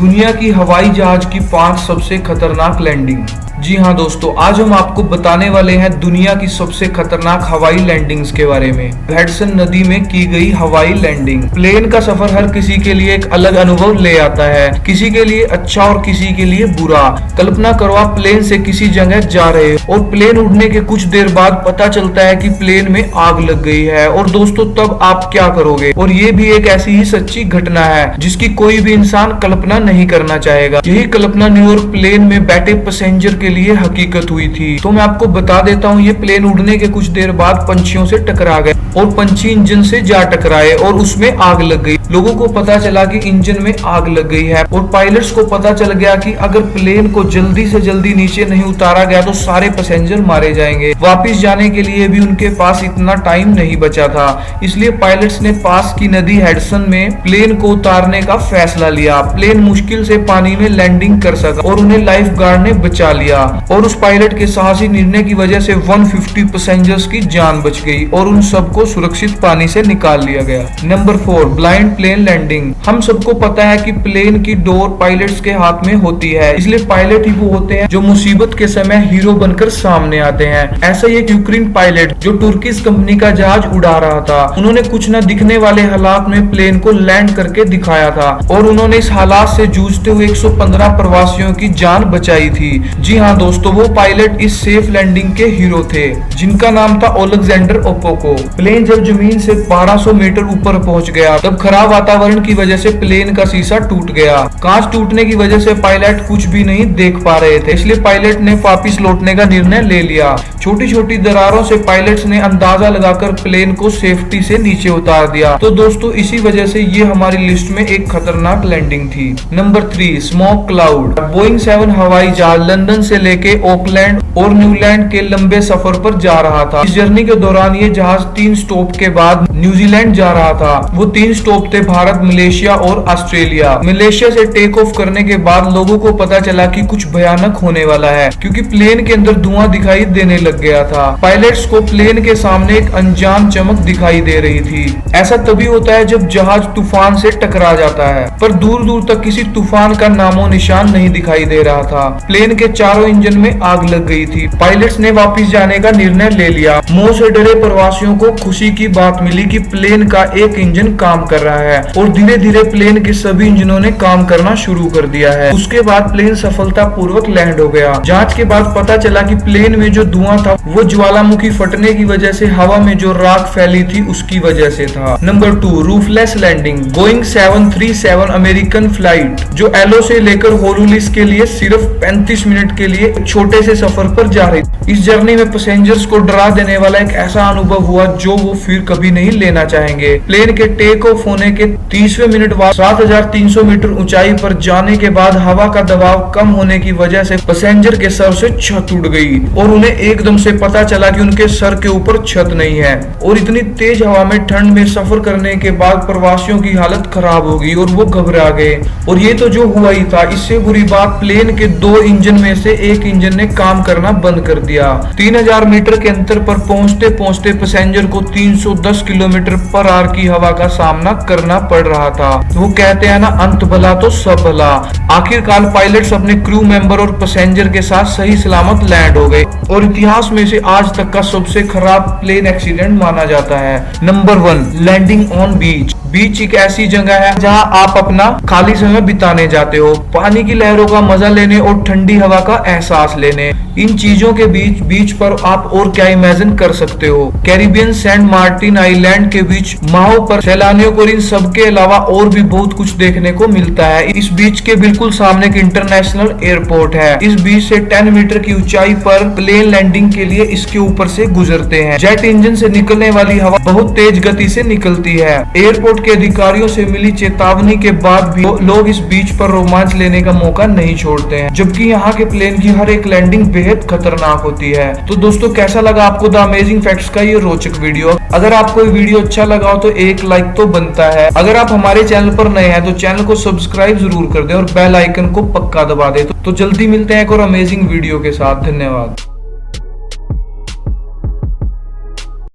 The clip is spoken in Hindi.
दुनिया की हवाई जहाज की 5 सबसे खतरनाक लैंडिंग। जी हाँ दोस्तों, आज हम आपको बताने वाले हैं दुनिया की सबसे खतरनाक हवाई लैंडिंग्स के बारे में। हेडसन नदी में की गई हवाई लैंडिंग। प्लेन का सफर हर किसी के लिए एक अलग अनुभव ले आता है, किसी के लिए अच्छा और किसी के लिए बुरा। कल्पना करो आप प्लेन से किसी जगह जा रहे हो और प्लेन उड़ने के कुछ देर बाद पता चलता है कि प्लेन में आग लग गई है, और दोस्तों तब आप क्या करोगे। और ये भी एक ऐसी ही सच्ची घटना है जिसकी कोई भी इंसान कल्पना नहीं करना चाहेगा। यही कल्पना न्यूयॉर्क प्लेन में बैठे पैसेंजर के लिए हकीकत हुई थी। तो मैं आपको बता देता हूँ, ये प्लेन उड़ने के कुछ देर बाद पंछियों से टकरा गए और पंछी इंजन से जा टकराए और उसमें आग लग गई। लोगों को पता चला कि इंजन में आग लग गई है और पायलट्स को पता चल गया कि अगर प्लेन को जल्दी से जल्दी नीचे नहीं उतारा गया तो सारे पैसेंजर मारे जाएंगे। वापिस जाने के लिए भी उनके पास इतना टाइम नहीं बचा था, इसलिए पायलट्स ने पास की नदी हेडसन में प्लेन को उतारने का फैसला लिया। प्लेन मुश्किल से पानी में लैंडिंग कर सका और उन्हें लाइफ गार्ड ने बचा लिया, और उस पायलट के साहसी निर्णय की वजह से 150 पैसेंजर्स की जान बच गई और उन सबको सुरक्षित पानी से निकाल लिया गया। Number 4, blind plane landing. हम सबको पता है कि प्लेन की डोर पायलट्स के हाथ में होती है, इसलिए पायलट ही वो होते हैं जो मुसीबत के समय हीरो बनकर सामने आते हैं। ऐसा ही एक यूक्रेन पायलट जो तुर्किश कंपनी का जहाज उड़ा रहा था, उन्होंने कुछ न दिखने वाले हालात में प्लेन को लैंड करके दिखाया था और उन्होंने इस हालात से जूझते हुए 115 प्रवासियों की जान बचाई थी। जी हाँ दोस्तों, वो पायलट इस सेफ लैंडिंग के हीरो थे, जिनका नाम था ओलेक्जेंडर ओपोको। प्लेन जब जमीन से 1200 मीटर ऊपर पहुंच गया तब खराब वातावरण की वजह से प्लेन का शीशा टूट गया। कांच टूटने की वजह से पायलट कुछ भी नहीं देख पा रहे थे, इसलिए पायलट ने वापिस लौटने का निर्णय ले लिया। छोटी छोटी दरारों से पायलट्स ने अंदाजा लगाकर प्लेन को सेफ्टी से नीचे उतार दिया। तो दोस्तों इसी वजह से ये हमारी लिस्ट में एक खतरनाक लैंडिंग थी। Number 3, smoke cloud. बोइंग 7 हवाई जहाज लंदन से लेके ऑकलैंड और न्यूजीलैंड के लंबे सफर पर जा रहा था। इस जर्नी के दौरान ये जहाज 3 स्टॉप के बाद न्यूजीलैंड जा रहा था। वो 3 स्टॉप थे भारत, मलेशिया और ऑस्ट्रेलिया। मलेशिया से टेक ऑफ करने के बाद लोगों को पता चला कि कुछ भयानक होने वाला है, क्योंकि प्लेन के अंदर धुआं दिखाई देने लग गया था। पायलट्स को प्लेन के सामने एक अनजान चमक दिखाई दे रही थी। ऐसा तभी होता है जब जहाज तूफान से टकरा जाता है, पर दूर दूर तक किसी तूफान का नामो निशान नहीं दिखाई दे रहा था। प्लेन के चारों इंजन में आग लग गई थी। पायलट्स ने वापस जाने का निर्णय ले लिया। मौत से डरे प्रवासियों को खुशी की बात मिली कि प्लेन का एक इंजन काम कर रहा है, और धीरे धीरे प्लेन के सभी इंजनों ने काम करना शुरू कर दिया है। उसके बाद प्लेन सफलतापूर्वक लैंड हो गया। जांच के बाद पता चला कि प्लेन में जो धुआं था वो ज्वालामुखी फटने की वजह से हवा में जो राख फैली थी उसकी वजह से था। Number 2, roofless landing. Boeing 737 American flight जो एलो से लेकर होलुलिस के लिए सिर्फ 35 मिनट के लिए छोटे से सफर पर जा रही। इस जर्नी में पैसेंजर्स को डरा देने वाला एक ऐसा अनुभव हुआ जो वो फिर कभी नहीं लेना चाहेंगे। प्लेन के टेक ऑफ होने के 30वें मिनट बाद 7300 मीटर ऊंचाई पर जाने के बाद हवा का दबाव कम होने की वजह से पैसेंजर के सर से छत उड़ गई और उन्हें एकदम से पता चला कि उनके सर के ऊपर छत नहीं है। और इतनी तेज हवा में ठंड में सफर करने के बाद प्रवासियों की हालत खराब हो गई और वो घबरा गए। और ये तो जो हुआ ही था, इससे बुरी बात प्लेन के 2 इंजन में से एक इंजन ने काम करना बंद कर दिया। 3000 मीटर के अंतर पर पहुंचते पहुंचते पैसेंजर को 310 किलोमीटर पर आवर की हवा का सामना करना पड़ रहा था। वो कहते हैं ना, अंत भला तो सब भला। आखिरकार पायलट्स अपने क्रू मेंबर और पैसेंजर के साथ सही सलामत लैंड हो गए और इतिहास में से आज तक का सबसे खराब प्लेन एक्सीडेंट माना जाता है। नंबर 1, लैंडिंग ऑन बीच। बीच एक ऐसी जगह है जहां आप अपना खाली समय बिताने जाते हो, पानी की लहरों का मजा लेने और ठंडी हवा का एहसास लेने। इन चीजों के बीच पर आप और क्या इमेजिन कर सकते हो। कैरिबियन सेंट मार्टिन आइलैंड के बीच माहो पर सैलानियों को इन सब के अलावा और भी बहुत कुछ देखने को मिलता है। इस बीच के बिल्कुल सामने एक इंटरनेशनल एयरपोर्ट है। इस बीच से 10 मीटर की ऊंचाई पर प्लेन लैंडिंग के लिए इसके ऊपर से गुजरते हैं। जेट इंजन से निकलने वाली हवा बहुत तेज गति से निकलती है। एयरपोर्ट के अधिकारियों से मिली चेतावनी के बाद भी लोग इस बीच पर रोमांच लेने का मौका नहीं छोड़ते हैं, जबकि यहाँ के प्लेन की हर एक लैंडिंग बेहद खतरनाक होती है। तो दोस्तों कैसा लगा आपको द अमेजिंग फैक्ट्स का ये रोचक वीडियो? अगर आपको ये वीडियो अच्छा लगा हो तो एक लाइक तो बनता है। अगर आप हमारे चैनल पर नए हैं तो चैनल को सब्सक्राइब जरूर कर दें और बेल आइकन को पक्का दबा दें। तो जल्दी मिलते हैं एक और अमेजिंग वीडियो के साथ। धन्यवाद।